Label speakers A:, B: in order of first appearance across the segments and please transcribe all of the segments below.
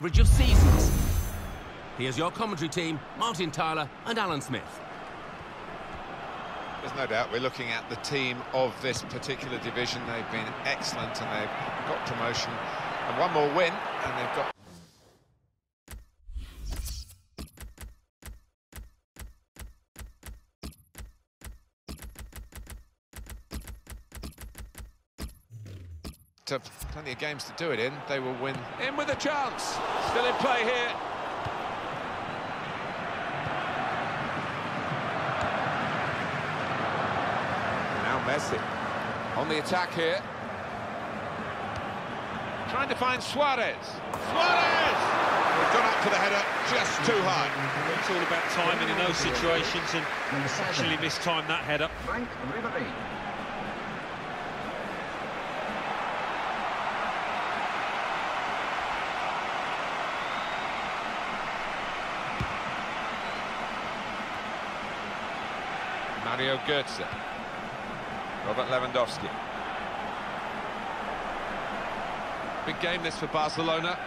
A: average of seasons. Here's your commentary team, Martin Tyler and Alan Smith.
B: There's no doubt we're looking at the team of this particular division. They've been excellent and they've got promotion. And one more win, and they've got... plenty of games to do it in. They will win. In with a chance. Still in play here. Now Messi on the attack here. Trying to find Suarez. Suarez! We've gone up for the header, just too high.
C: It's all about timing in those situations, and actually mistimed that header.
B: Mario Götze, Robert Lewandowski. Big game this for Barcelona,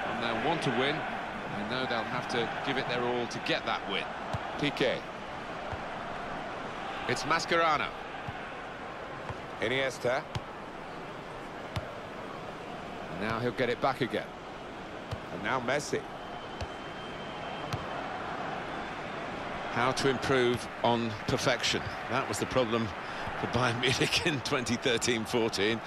B: and they'll want to win. They know they'll have to give it their all to get that win. Piqué. It's Mascherano. Iniesta. And now he'll get it back again. And now Messi. How to improve on perfection. That was the problem for Bayern Munich in 2013-14.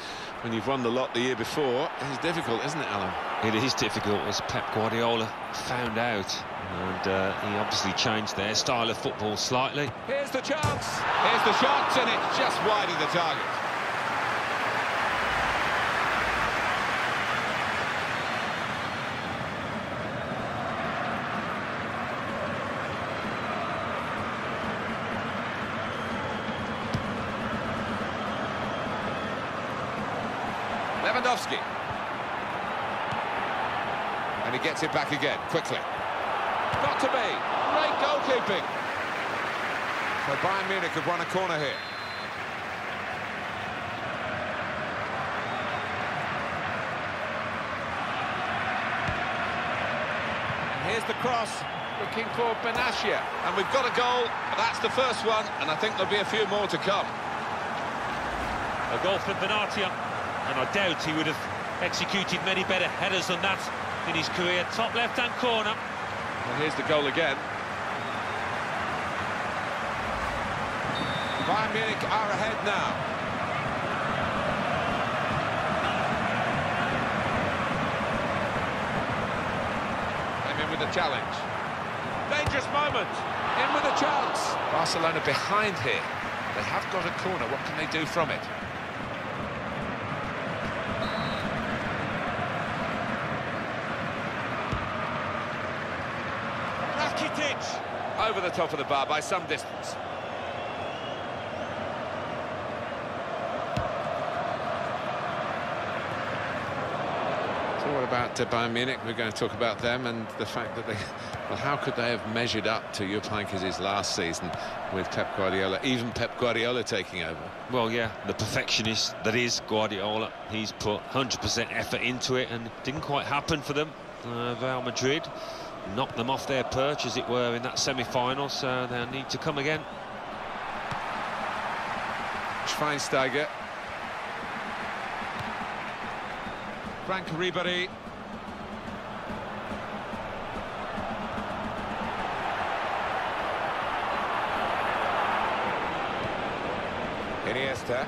B: When you've won the lot the year before, it's difficult, isn't it, Alan?
C: It is difficult, as Pep Guardiola found out. And he obviously changed their style of football slightly.
B: Here's the chance. Here's the shot, and it's just wide of the target. Lewandowski. And he gets it back again, quickly. Got to be. Great goalkeeping. So Bayern Munich have won a corner here. And here's the cross, looking for Benatia. And we've got a goal. That's the first one, and I think there'll be a few more to come.
C: A goal for Benatia. And I doubt he would have executed many better headers than that in his career. Top left-hand corner.
B: And here's the goal again. Bayern Munich are ahead now. Came in with a challenge. Dangerous moment. In with a chance. Barcelona behind here. They have got a corner. What can they do from it? Over the top of the bar by some distance. So what about Bayern Munich? We're going to talk about them and the fact that they... Well, how could they have measured up to Jupp Heynckes' last season with Pep Guardiola, even Pep Guardiola taking over?
C: Well, yeah, the perfectionist that is Guardiola. He's put 100% effort into it and didn't quite happen for them. Real Madrid knocked them off their perch, as it were, in that semi-final, so they'll need to come again.
B: Schweinsteiger. Frank Ribéry. Iniesta.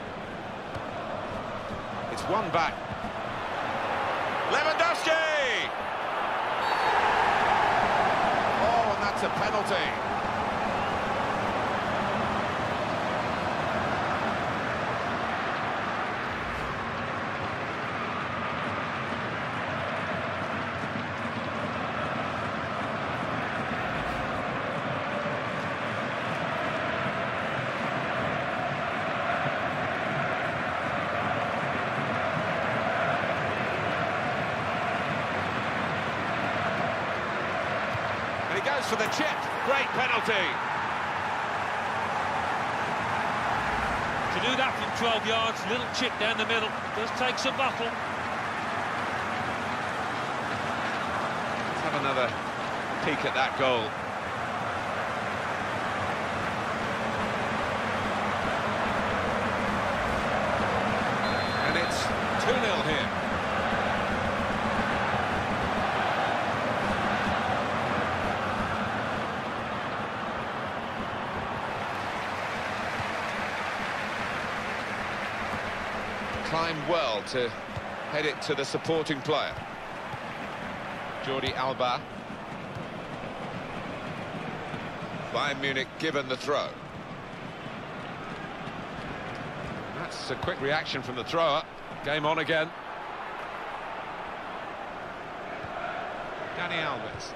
B: It's one back. Lewandowski! That's a penalty. And he goes for the chip. Great penalty.
C: To do that from 12 yards, little chip down the middle, does take some battle.
B: another peek at that goal. And it's 2-0 here. Climbed well to head it to the supporting player. Jordi Alba. Bayern Munich given the throw. That's a quick reaction from the thrower. Game on again. Dani Alves.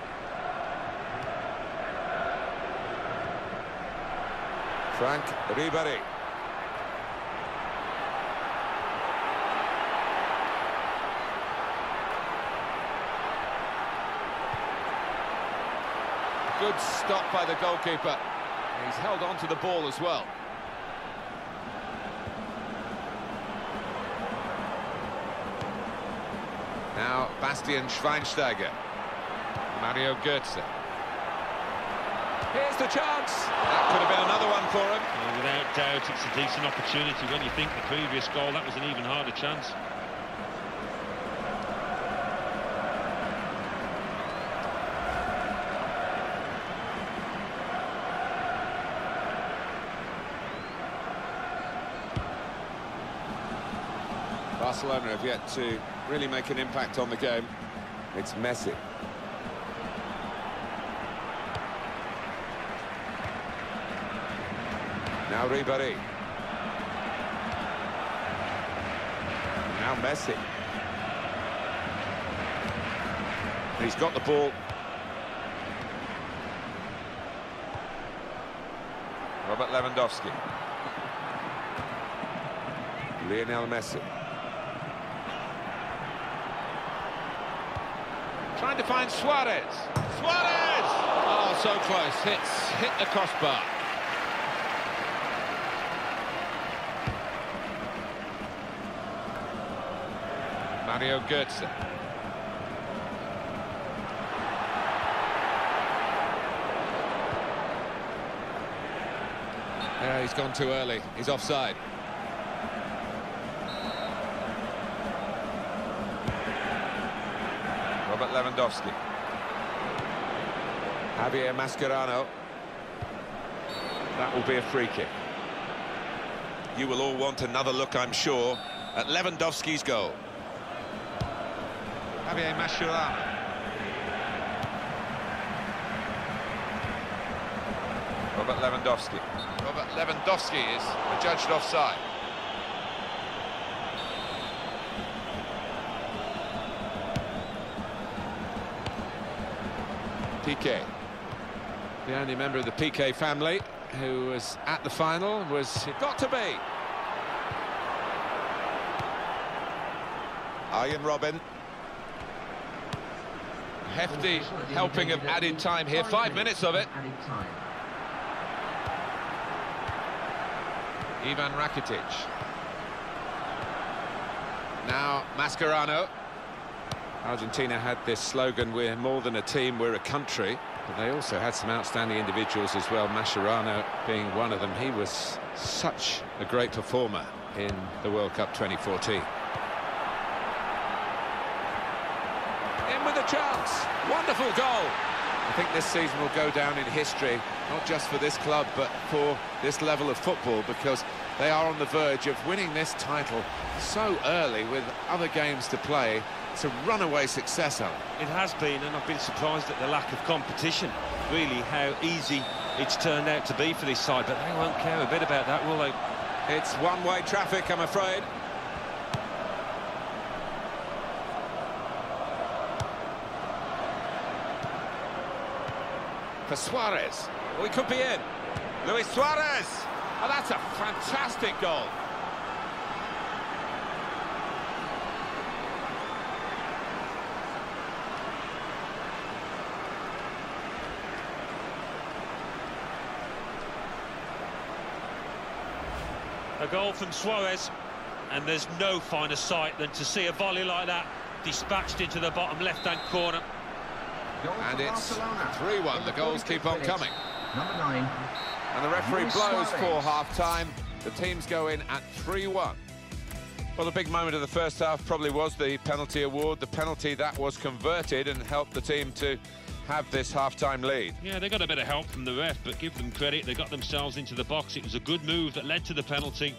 B: Frank Ribéry. Good stop by the goalkeeper. He's held on to the ball as well. Now Bastian Schweinsteiger. Mario Götze. Here's the chance. That could have been another one for him.
C: Well, without doubt, it's a decent opportunity. When you think the previous goal, that was an even harder chance.
B: Barcelona have yet to really make an impact on the game. It's Messi. Now Ribéry. Now Messi. He's got the ball. Robert Lewandowski. Lionel Messi. Trying to find Suarez. Suarez! Oh, so close. Hit the crossbar. Mario Götze. Yeah, he's gone too early. He's offside. Robert Lewandowski. Javier Mascherano. That will be a free kick. You will all want another look, I'm sure, at Lewandowski's goal. Javier Mascherano. Robert Lewandowski. Robert Lewandowski is adjudged offside. Piqué. The only member of the Piqué family who was at the final was it got to be. Arjen Robben. Hefty helping of added time here, 5 minutes of it. Ivan Rakitic. Now Mascherano. Argentina had this slogan, we're more than a team, we're a country. But they also had some outstanding individuals as well, Mascherano being one of them. He was such a great performer in the World Cup 2014. In with a chance. Wonderful goal. I think this season will go down in history, not just for this club, but for this level of football, because they are on the verge of winning this title so early with other games to play. It's a runaway success, Alan.
C: It has been, and I've been surprised at the lack of competition. Really, how easy it's turned out to be for this side, but they won't care a bit about that, will they?
B: It's one-way traffic, I'm afraid. For Suarez. Oh, he could be in. Luis Suarez. Oh, that's a fantastic goal.
C: A goal from Suarez, and there's no finer sight than to see a volley like that dispatched into the bottom left-hand corner.
B: And it's 3-1. The goals keep on coming.
D: Number 9.
B: And the referee blows for half-time. The teams go in at 3-1. Well, the big moment of the first half probably was the penalty award. The penalty that was converted and helped the team to have this half-time lead.
C: Yeah, they got a bit of help from the ref, but give them credit, they got themselves into the box. It was a good move that led to the penalty.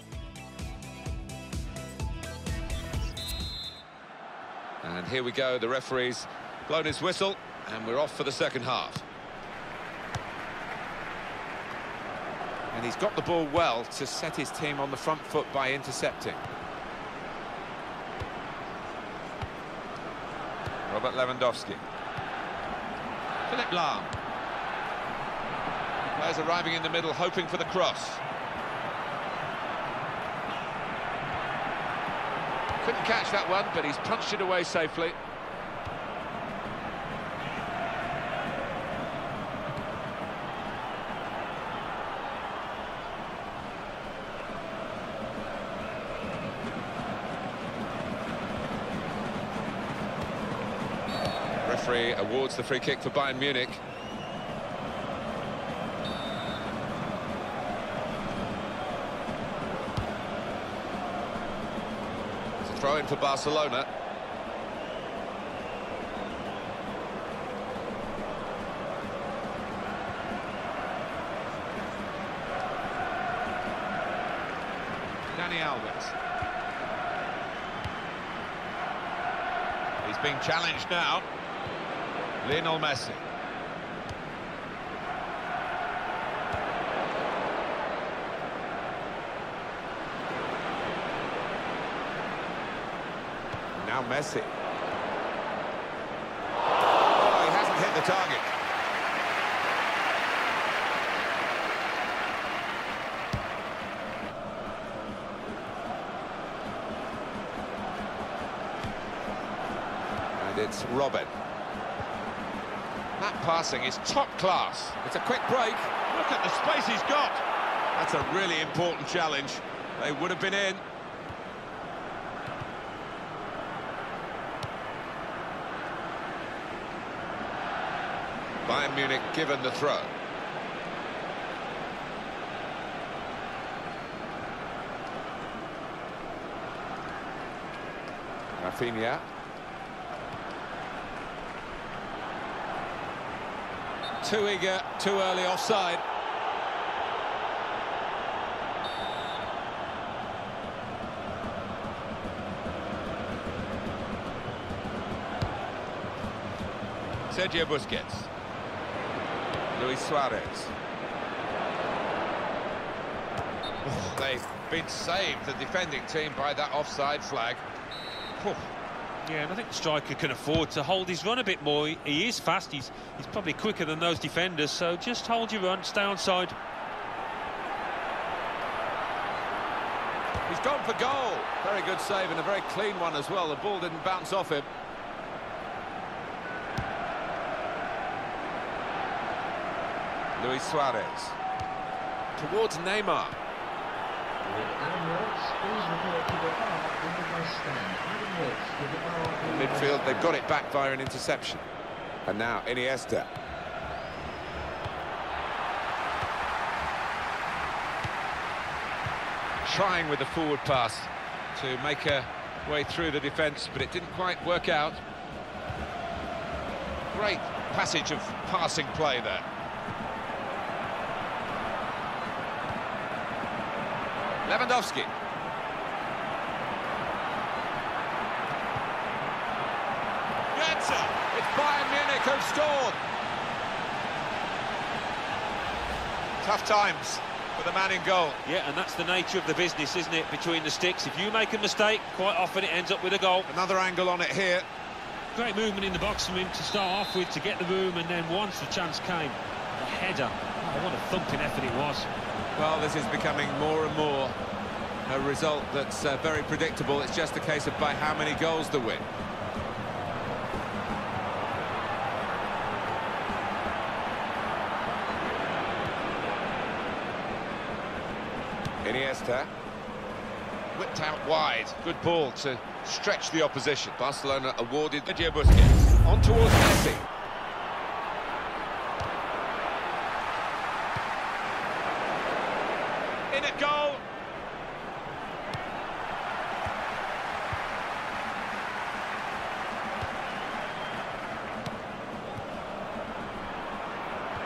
B: And here we go, the referee's blown his whistle, and we're off for the second half. And he's got the ball well to set his team on the front foot by intercepting. Robert Lewandowski. Philipp Lahm. Players arriving in the middle, hoping for the cross. Couldn't catch that one, but he's punched it away safely. Referee awards the free kick for Bayern Munich. It's a throw-in for Barcelona. Dani Alves. He's being challenged now. Lionel Messi. Now Messi. Oh, he hasn't hit the target. And it's Robin. That passing is top class. It's a quick break. Look at the space he's got. That's a really important challenge. They would have been in. Bayern Munich given the throw. Rafinha. Too eager, too early offside. Sergio Busquets. Luis Suarez. Oh, they've been saved, the defending team, by that offside flag. Oh.
C: Yeah, and I think the striker can afford to hold his run a bit more. He is fast, he's probably quicker than those defenders, so just hold your run, stay on side.
B: He's gone for goal. Very good save and a very clean one as well. The ball didn't bounce off him. Luis Suarez. Towards Neymar. Midfield, they've got it back via an interception. And now Iniesta. Trying with the forward pass to make a way through the defence, but it didn't quite work out. Great passage of passing play there. Lewandowski. Gets it! It's Bayern Munich who've scored. Tough times for the man in goal.
C: Yeah, and that's the nature of the business, isn't it, between the sticks. If you make a mistake, quite often it ends up with a goal.
B: Another angle on it here.
C: Great movement in the box from him to start off with, to get the room, and then once the chance came, the header. Oh, what a thumping effort it was.
B: Well, this is becoming more and more a result that's very predictable. It's just a case of by how many goals they win. Iniesta. Whipped out wide. Good ball to stretch the opposition. Barcelona awarded Sergio Busquets. On towards Messi. In at goal.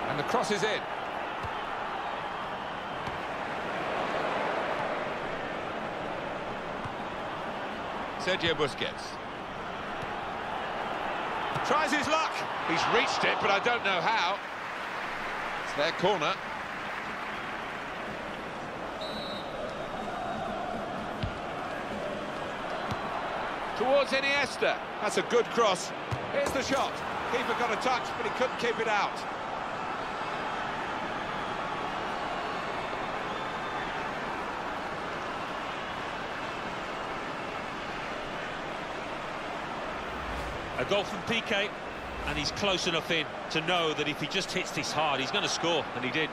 B: And the cross is in. Sergio Busquets. Tries his luck. He's reached it, but I don't know how. It's their corner. Towards Iniesta. That's a good cross. Here's the shot. Keeper got a touch, but he couldn't keep it out.
C: A goal from PK, and he's close enough in to know that if he just hits this hard, he's going to score, and he did.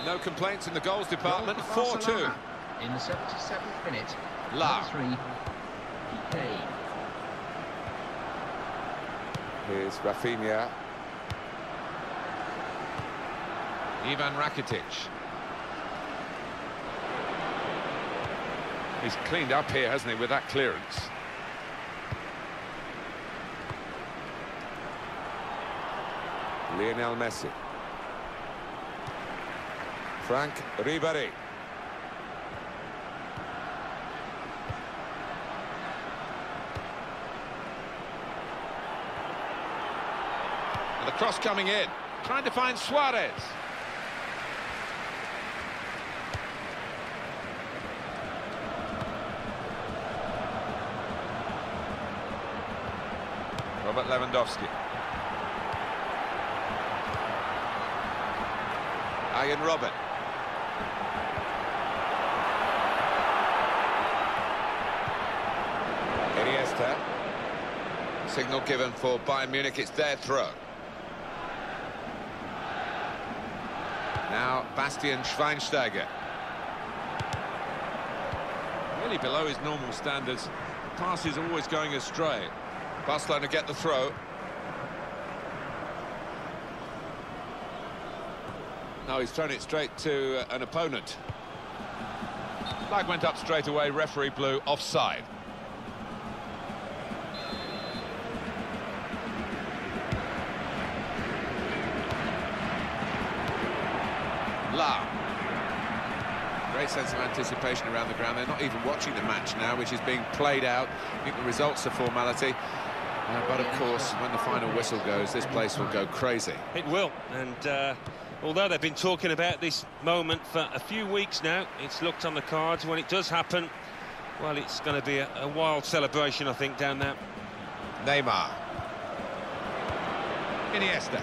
B: No complaints in the goals department. 4-2.
D: In the 77th minute.
B: La.
D: 3. PK.
B: Here's Rafinha. Ivan Rakitic. He's cleaned up here, hasn't he, with that clearance. Lionel Messi. Frank Ribéry. The cross coming in, trying to find Suarez. Robert Lewandowski. Ian Robin. Iniesta. Signal given for Bayern Munich, it's their throw. Now, Bastian Schweinsteiger. Really below his normal standards. The pass is always going astray. Barcelona get the throw. No, he's thrown it straight to an opponent. Flag went up straight away, referee blew offside. La. Great sense of anticipation around the ground. They're not even watching the match now, which is being played out. I think the results are formality. But of course, when the final whistle goes, this place will go crazy.
C: It will, and although they've been talking about this moment for a few weeks now, it's looked on the cards. When it does happen, well, it's going to be a wild celebration, I think, down there.
B: Neymar. Iniesta.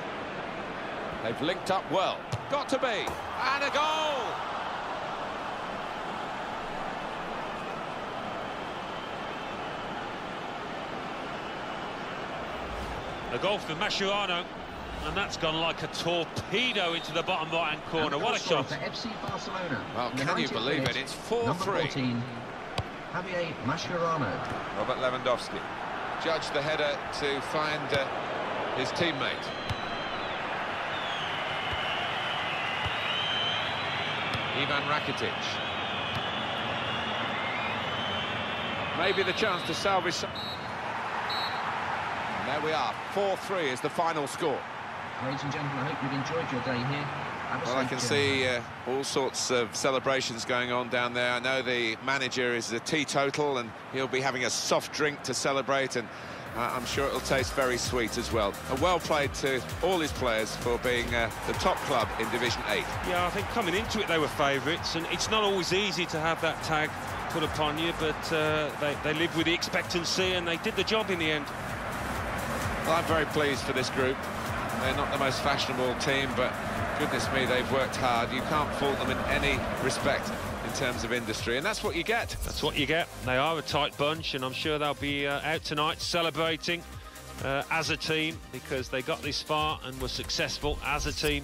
B: They've linked up well. Got to be. And a goal!
C: A goal for Mascherano, and that's gone like a torpedo into the bottom right-hand corner. What a shot!
D: For FC Barcelona.
B: Well, can you believe it? It's 4-3.
D: Number 14, Javier Mascherano.
B: Robert Lewandowski. Judged the header to find his teammate. Ivan Rakitic. Maybe the chance to salvage some... And there we are, 4-3 is the final score.
D: Ladies and gentlemen, I hope you've enjoyed your day here.
B: Well, I can see all sorts of celebrations going on down there. I know the manager is a teetotal and he'll be having a soft drink to celebrate, and I'm sure it'll taste very sweet as well. And well played to all his players for being the top club in Division 8.
C: Yeah, I think coming into it they were favourites, and it's not always easy to have that tag put upon you, but they lived with the expectancy and they did the job in the end.
B: Well, I'm very pleased for this group. They're not the most fashionable team, but goodness me, they've worked hard. You can't fault them in any respect in terms of industry, and that's what you get.
C: That's what you get. They are a tight bunch, and I'm sure they'll be out tonight celebrating as a team, because they got this far and were successful as a team